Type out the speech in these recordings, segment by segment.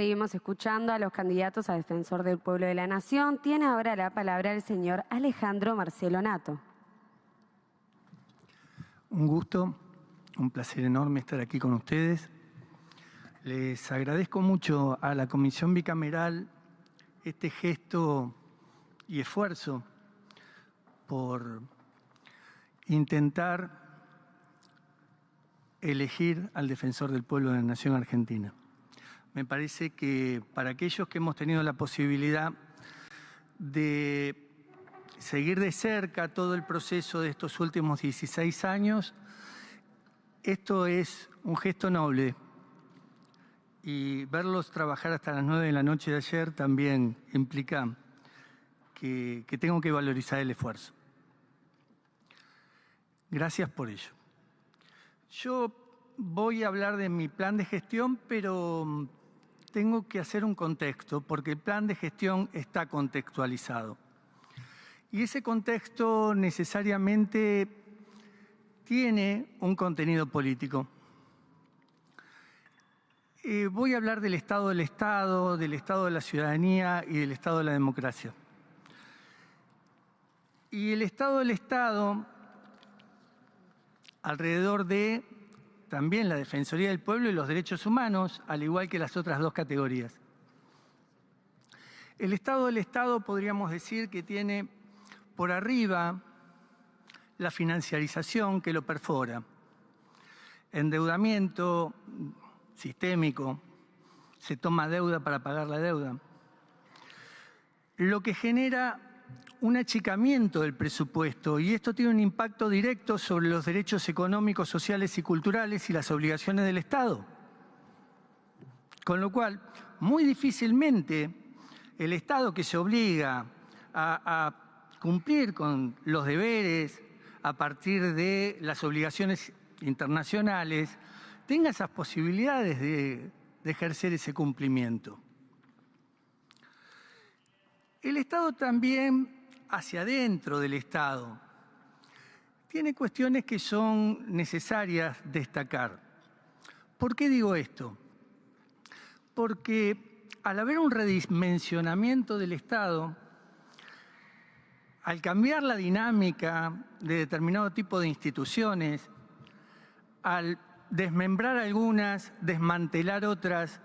Seguimos escuchando a los candidatos a Defensor del Pueblo de la Nación. Tiene ahora la palabra el señor Alejandro Marcelo Nato. Un gusto, un placer enorme estar aquí con ustedes. Les agradezco mucho a la Comisión Bicameral este gesto y esfuerzo por intentar elegir al Defensor del Pueblo de la Nación Argentina. Me parece que para aquellos que hemos tenido la posibilidad de seguir de cerca todo el proceso de estos últimos 16 años, esto es un gesto noble. Y verlos trabajar hasta las 9 de la noche de ayer también implica que tengo que valorizar el esfuerzo. Gracias por ello. Yo voy a hablar de mi plan de gestión, pero tengo que hacer un contexto, porque el plan de gestión está contextualizado. Y ese contexto necesariamente tiene un contenido político. Voy a hablar del estado de la ciudadanía y del estado de la democracia. Y el estado del Estado, alrededor de también la Defensoría del Pueblo y los derechos humanos, al igual que las otras dos categorías. El estado del Estado podríamos decir que tiene por arriba la financiarización que lo perfora, endeudamiento sistémico, se toma deuda para pagar la deuda, lo que genera un achicamiento del presupuesto, y esto tiene un impacto directo sobre los derechos económicos, sociales y culturales y las obligaciones del Estado. Con lo cual, muy difícilmente el Estado, que se obliga a cumplir con los deberes a partir de las obligaciones internacionales, tenga esas posibilidades de ejercer ese cumplimiento. El Estado también, hacia adentro del Estado, tiene cuestiones que son necesarias destacar. ¿Por qué digo esto? Porque al haber un redimensionamiento del Estado, al cambiar la dinámica de determinado tipo de instituciones, al desmembrar algunas, desmantelar otras,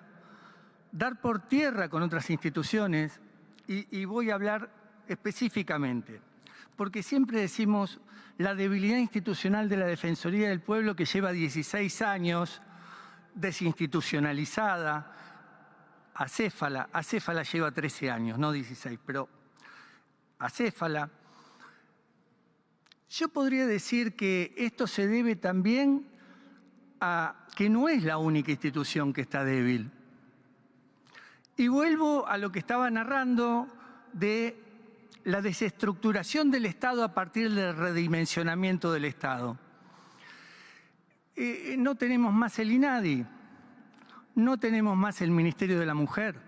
dar por tierra con otras instituciones, y voy a hablar específicamente, porque siempre decimos la debilidad institucional de la Defensoría del Pueblo, que lleva 16 años desinstitucionalizada, acéfala lleva 13 años, no 16, pero acéfala. Yo podría decir que esto se debe también a que no es la única institución que está débil. Y vuelvo a lo que estaba narrando de la desestructuración del Estado a partir del redimensionamiento del Estado. No tenemos más el INADI, no tenemos más el Ministerio de la Mujer,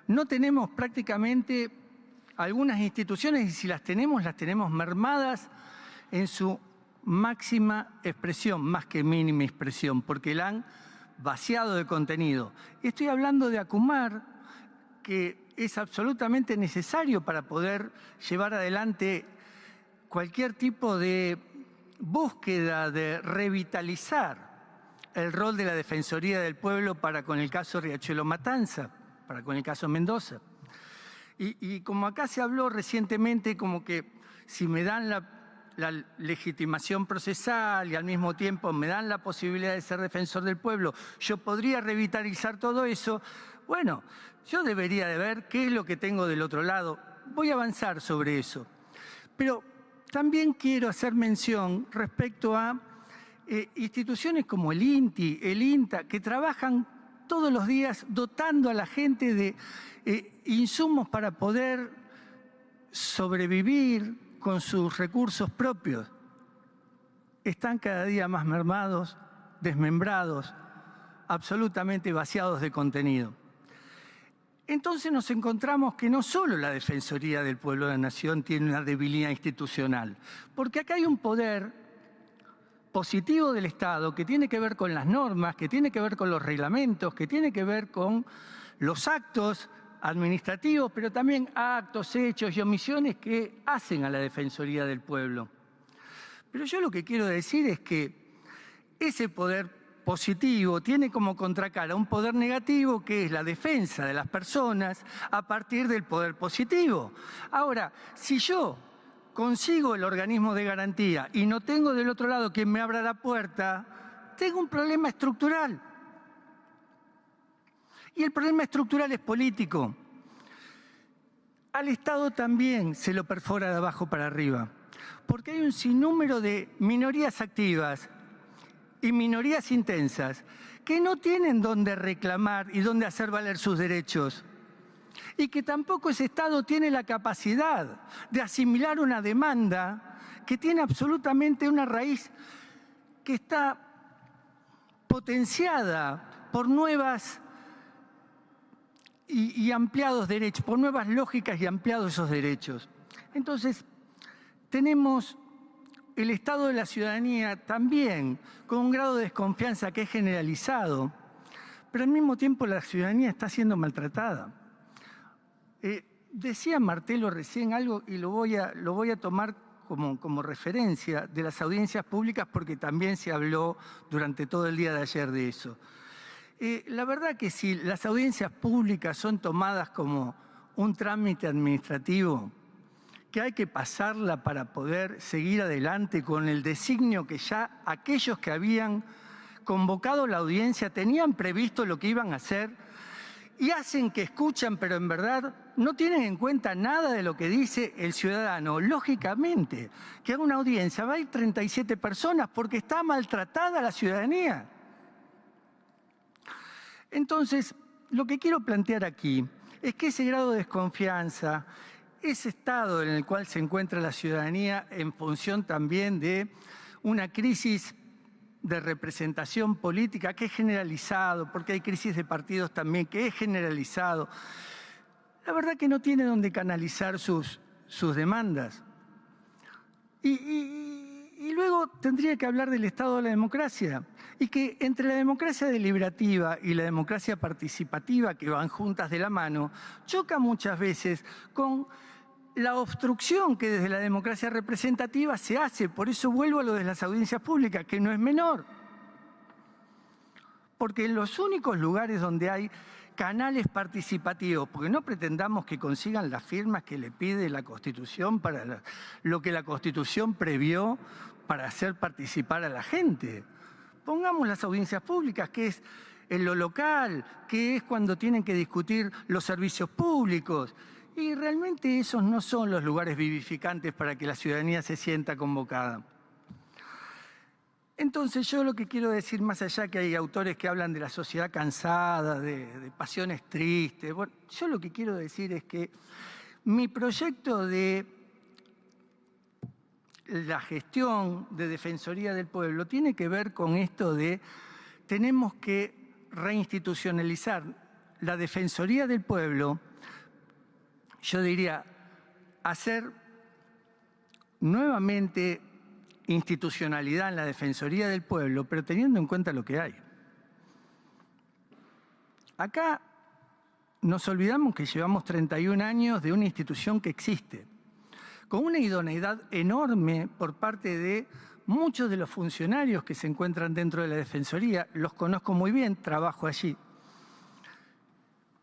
no tenemos prácticamente algunas instituciones, y si las tenemos mermadas en su máxima expresión, más que mínima expresión, porque la han vaciado de contenido. Estoy hablando de ACUMAR, que es absolutamente necesario para poder llevar adelante cualquier tipo de búsqueda de revitalizar el rol de la Defensoría del Pueblo para con el caso Riachuelo Matanza, para con el caso Mendoza. Y como acá se habló recientemente, como que si me dan la legitimación procesal y al mismo tiempo me dan la posibilidad de ser defensor del pueblo, yo podría revitalizar todo eso. Bueno, yo debería de ver qué es lo que tengo del otro lado. Voy a avanzar sobre eso. Pero también quiero hacer mención respecto a instituciones como el INTI, el INTA, que trabajan todos los días dotando a la gente de insumos para poder sobrevivir con sus recursos propios. Están cada día más mermados, desmembrados, absolutamente vaciados de contenido. Entonces nos encontramos que no solo la Defensoría del Pueblo de la Nación tiene una debilidad institucional, porque acá hay un poder positivo del Estado que tiene que ver con las normas, que tiene que ver con los reglamentos, que tiene que ver con los actos administrativos, pero también actos, hechos y omisiones que hacen a la Defensoría del Pueblo. Pero yo lo que quiero decir es que ese poder positivo tiene como contracara un poder negativo que es la defensa de las personas a partir del poder positivo. Ahora, si yo consigo el organismo de garantía y no tengo del otro lado quien me abra la puerta, tengo un problema estructural. Y el problema estructural es político. Al Estado también se lo perfora de abajo para arriba, porque hay un sinnúmero de minorías activas y minorías intensas que no tienen dónde reclamar y dónde hacer valer sus derechos, y que tampoco ese Estado tiene la capacidad de asimilar una demanda que tiene absolutamente una raíz que está potenciada por nuevas y ampliados derechos, por nuevas lógicas y ampliados esos derechos. Entonces, tenemos el estado de la ciudadanía también con un grado de desconfianza que es generalizado, pero al mismo tiempo la ciudadanía está siendo maltratada. Decía Martelo recién algo y lo voy a tomar como referencia de las audiencias públicas porque también se habló durante todo el día de ayer de eso. La verdad que si las audiencias públicas son tomadas como un trámite administrativo, que hay que pasarla para poder seguir adelante con el designio que ya aquellos que habían convocado la audiencia tenían previsto lo que iban a hacer y hacen que escuchan, pero en verdad no tienen en cuenta nada de lo que dice el ciudadano. Lógicamente, que haga una audiencia va a ir 37 personas porque está maltratada la ciudadanía. Entonces, lo que quiero plantear aquí es que ese grado de desconfianza, ese estado en el cual se encuentra la ciudadanía en función también de una crisis de representación política que es generalizado, porque hay crisis de partidos también que es generalizado, la verdad que no tiene dónde canalizar sus demandas. Y luego tendría que hablar del estado de la democracia y que entre la democracia deliberativa y la democracia participativa, que van juntas de la mano, choca muchas veces con la obstrucción que desde la democracia representativa se hace. Por eso vuelvo a lo de las audiencias públicas, que no es menor. Porque en los únicos lugares donde hay canales participativos, porque no pretendamos que consigan las firmas que le pide la Constitución para lo que la Constitución previó para hacer participar a la gente. Pongamos las audiencias públicas, que es en lo local, que es cuando tienen que discutir los servicios públicos. Y realmente esos no son los lugares vivificantes para que la ciudadanía se sienta convocada. Entonces yo lo que quiero decir, más allá que hay autores que hablan de la sociedad cansada, de pasiones tristes, bueno, yo lo que quiero decir es que mi proyecto de la gestión de Defensoría del Pueblo tiene que ver con esto de tenemos que reinstitucionalizar la Defensoría del Pueblo, yo diría, hacer nuevamente institucionalidad en la Defensoría del Pueblo, pero teniendo en cuenta lo que hay. Acá nos olvidamos que llevamos 31 años de una institución que existe, con una idoneidad enorme por parte de muchos de los funcionarios que se encuentran dentro de la Defensoría. Los conozco muy bien, trabajo allí.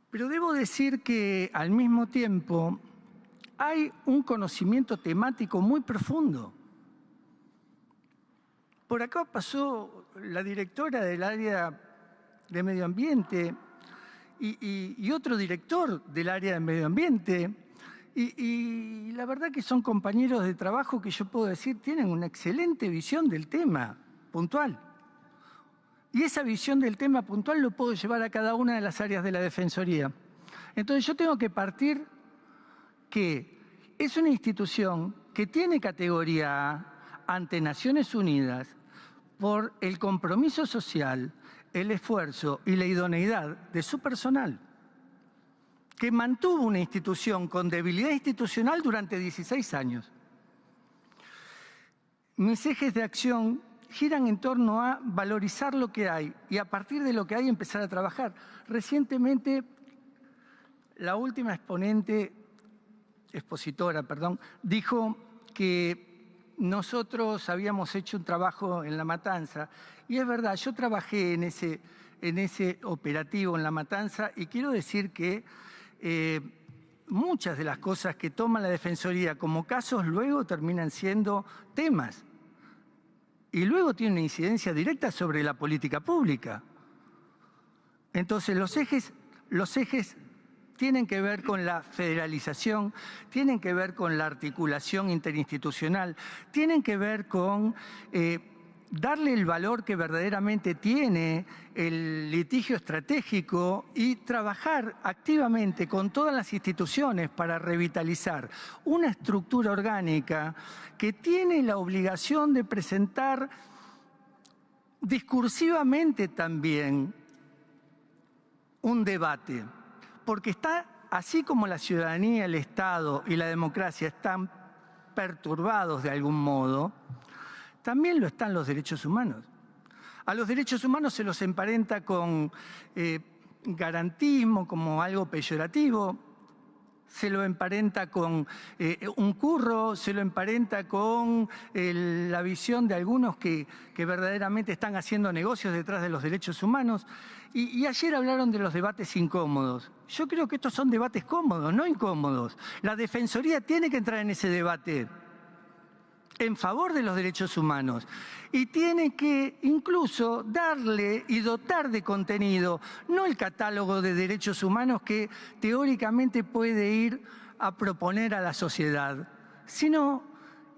Pero debo decir que al mismo tiempo hay un conocimiento temático muy profundo. Por acá pasó la directora del área de medio ambiente y otro director del área de medio ambiente. Y la verdad que son compañeros de trabajo que yo puedo decir tienen una excelente visión del tema puntual. Y esa visión del tema puntual lo puedo llevar a cada una de las áreas de la Defensoría. Entonces yo tengo que partir que es una institución que tiene categoría A ante Naciones Unidas por el compromiso social, el esfuerzo y la idoneidad de su personal, que mantuvo una institución con debilidad institucional durante 16 años. Mis ejes de acción giran en torno a valorizar lo que hay y a partir de lo que hay empezar a trabajar. Recientemente la última expositora, dijo que nosotros habíamos hecho un trabajo en La Matanza. Y es verdad, yo trabajé en ese operativo en La Matanza y quiero decir que muchas de las cosas que toma la Defensoría como casos luego terminan siendo temas. Y luego tiene una incidencia directa sobre la política pública. Entonces los ejes tienen que ver con la federalización, tienen que ver con la articulación interinstitucional, tienen que ver con darle el valor que verdaderamente tiene el litigio estratégico y trabajar activamente con todas las instituciones para revitalizar una estructura orgánica que tiene la obligación de presentar discursivamente también un debate, porque está, así como la ciudadanía, el Estado y la democracia están perturbados de algún modo, también lo están los derechos humanos. A los derechos humanos se los emparenta con garantismo, como algo peyorativo, se lo emparenta con un curro, se lo emparenta con la visión de algunos que verdaderamente están haciendo negocios detrás de los derechos humanos. Y ayer hablaron de los debates incómodos. Yo creo que estos son debates cómodos, no incómodos. La Defensoría tiene que entrar en ese debate en favor de los derechos humanos y tiene que incluso darle y dotar de contenido, no el catálogo de derechos humanos que teóricamente puede ir a proponer a la sociedad, sino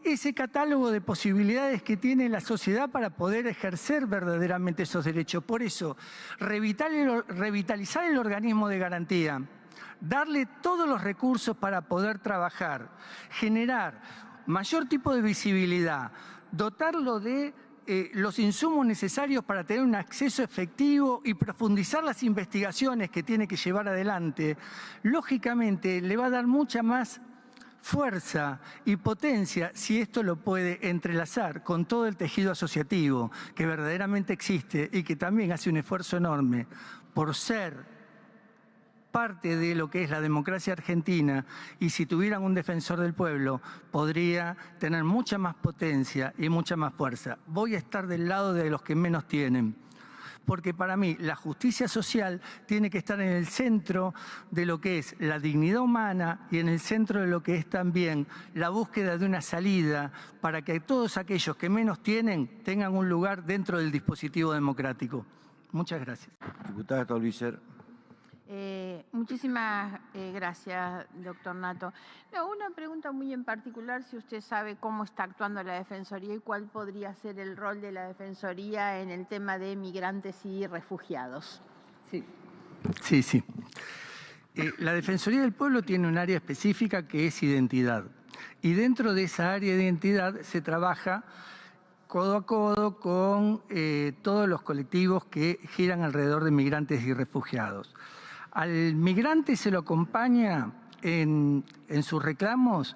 ese catálogo de posibilidades que tiene la sociedad para poder ejercer verdaderamente esos derechos. Por eso, revitalizar el organismo de garantía, darle todos los recursos para poder trabajar, generar mayor tipo de visibilidad, dotarlo de los insumos necesarios para tener un acceso efectivo y profundizar las investigaciones que tiene que llevar adelante, lógicamente le va a dar mucha más fuerza y potencia si esto lo puede entrelazar con todo el tejido asociativo que verdaderamente existe y que también hace un esfuerzo enorme por ser parte de lo que es la democracia argentina, y si tuvieran un defensor del pueblo podría tener mucha más potencia y mucha más fuerza. Voy a estar del lado de los que menos tienen, porque para mí la justicia social tiene que estar en el centro de lo que es la dignidad humana y en el centro de lo que es también la búsqueda de una salida para que todos aquellos que menos tienen tengan un lugar dentro del dispositivo democrático. Muchas gracias. Diputada Stolbizer. Muchísimas gracias, doctor Nato. No, una pregunta muy en particular, si usted sabe cómo está actuando la Defensoría y cuál podría ser el rol de la Defensoría en el tema de migrantes y refugiados. Sí. La Defensoría del Pueblo tiene un área específica que es identidad. Y dentro de esa área de identidad se trabaja codo a codo con todos los colectivos que giran alrededor de migrantes y refugiados. Al migrante se lo acompaña en sus reclamos,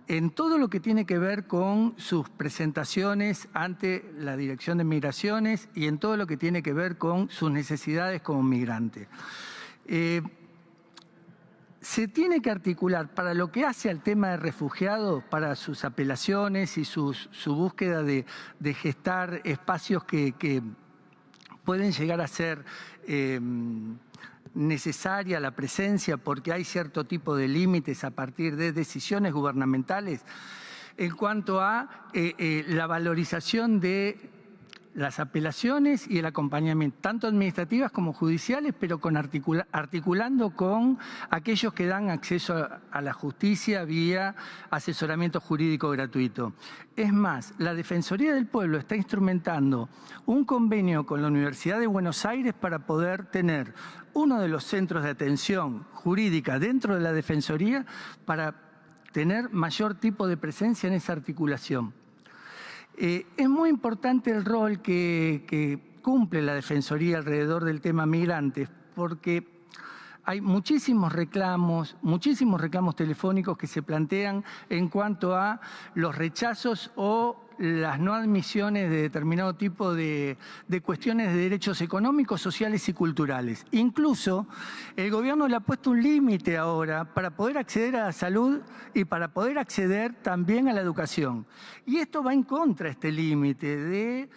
en todo lo que tiene que ver con sus presentaciones ante la Dirección de Migraciones y en todo lo que tiene que ver con sus necesidades como migrante. Se tiene que articular para lo que hace al tema de refugiados, para sus apelaciones y su búsqueda de gestar espacios que pueden llegar a ser necesaria la presencia porque hay cierto tipo de límites a partir de decisiones gubernamentales en cuanto a la valorización de las apelaciones y el acompañamiento, tanto administrativas como judiciales, pero articulando con aquellos que dan acceso a la justicia vía asesoramiento jurídico gratuito. Es más, la Defensoría del Pueblo está instrumentando un convenio con la Universidad de Buenos Aires para poder tener uno de los centros de atención jurídica dentro de la Defensoría para tener mayor tipo de presencia en esa articulación. Es muy importante el rol que cumple la Defensoría alrededor del tema migrantes, porque hay muchísimos reclamos telefónicos que se plantean en cuanto a los rechazos o las no admisiones de determinado tipo de cuestiones de derechos económicos, sociales y culturales. Incluso el gobierno le ha puesto un límite ahora para poder acceder a la salud y para poder acceder también a la educación. Y esto va en contra, este límite, de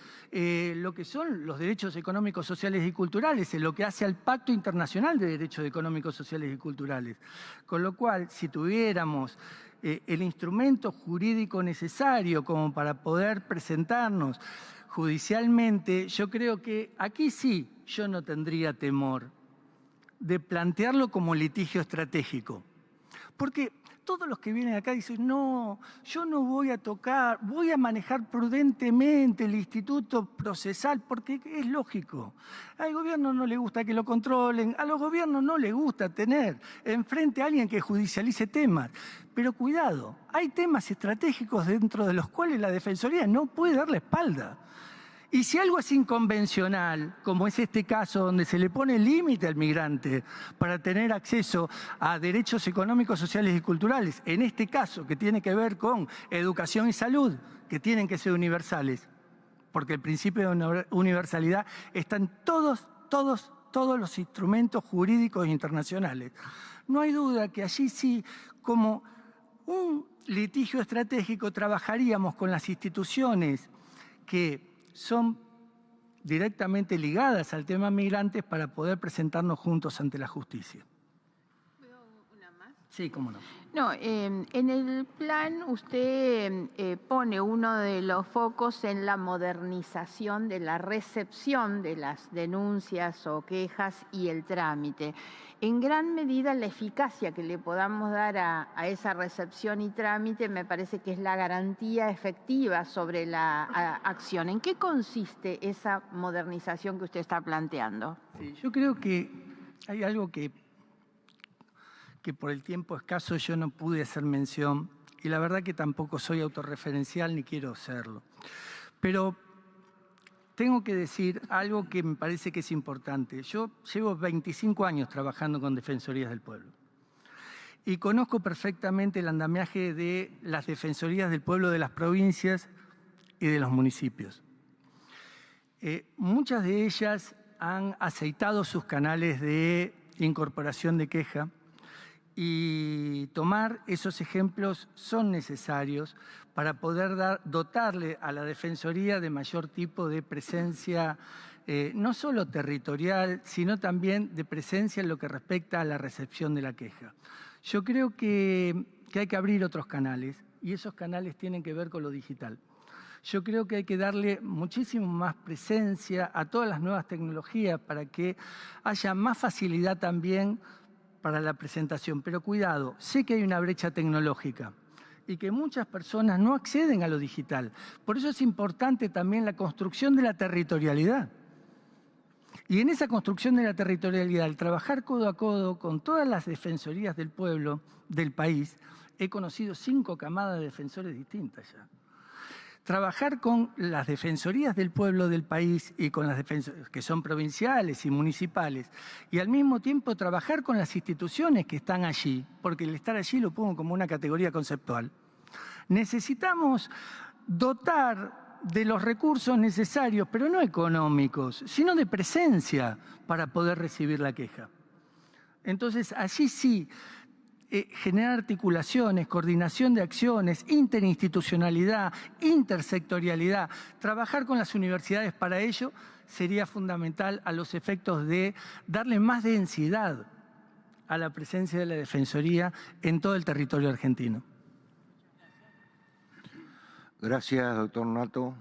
lo que son los derechos económicos, sociales y culturales, en lo que hace al Pacto Internacional de Derechos Económicos, Sociales y Culturales. Con lo cual, si tuviéramos el instrumento jurídico necesario como para poder presentarnos judicialmente, yo creo que aquí sí yo no tendría temor de plantearlo como litigio estratégico. Porque todos los que vienen acá dicen, no, yo no voy a tocar, voy a manejar prudentemente el instituto procesal, porque es lógico. Al gobierno no le gusta que lo controlen, a los gobiernos no les gusta tener enfrente a alguien que judicialice temas. Pero cuidado, hay temas estratégicos dentro de los cuales la Defensoría no puede dar la espalda. Y si algo es inconvencional, como es este caso donde se le pone límite al migrante para tener acceso a derechos económicos, sociales y culturales, en este caso que tiene que ver con educación y salud, que tienen que ser universales, porque el principio de universalidad está en todos los instrumentos jurídicos internacionales. No hay duda que allí sí, como un litigio estratégico, trabajaríamos con las instituciones que son directamente ligadas al tema migrantes para poder presentarnos juntos ante la justicia. ¿Puedo una más? Sí, cómo no. No, en el plan usted pone uno de los focos en la modernización de la recepción de las denuncias o quejas y el trámite. En gran medida la eficacia que le podamos dar a esa recepción y trámite me parece que es la garantía efectiva sobre la acción. ¿En qué consiste esa modernización que usted está planteando? Sí, yo creo que hay algo que por el tiempo escaso yo no pude hacer mención, y la verdad que tampoco soy autorreferencial ni quiero serlo. Pero tengo que decir algo que me parece que es importante. Yo llevo 25 años trabajando con Defensorías del Pueblo y conozco perfectamente el andamiaje de las Defensorías del Pueblo de las provincias y de los municipios. Muchas de ellas han aceitado sus canales de incorporación de queja, y tomar esos ejemplos son necesarios para poder dotarle a la Defensoría de mayor tipo de presencia, no solo territorial, sino también de presencia en lo que respecta a la recepción de la queja. Yo creo que hay que abrir otros canales, y esos canales tienen que ver con lo digital. Yo creo que hay que darle muchísimo más presencia a todas las nuevas tecnologías para que haya más facilidad también para la presentación. Pero cuidado, sé que hay una brecha tecnológica y que muchas personas no acceden a lo digital. Por eso es importante también la construcción de la territorialidad. Y en esa construcción de la territorialidad, al trabajar codo a codo con todas las defensorías del pueblo del país, he conocido 5 camadas de defensores distintas ya. Trabajar con las defensorías del pueblo del país y con las defensorías que son provinciales y municipales, y al mismo tiempo trabajar con las instituciones que están allí, porque el estar allí lo pongo como una categoría conceptual. Necesitamos dotar de los recursos necesarios, pero no económicos, sino de presencia para poder recibir la queja. Entonces, allí sí, generar articulaciones, coordinación de acciones, interinstitucionalidad, intersectorialidad, trabajar con las universidades para ello sería fundamental a los efectos de darle más densidad a la presencia de la Defensoría en todo el territorio argentino. Gracias, doctor Nato.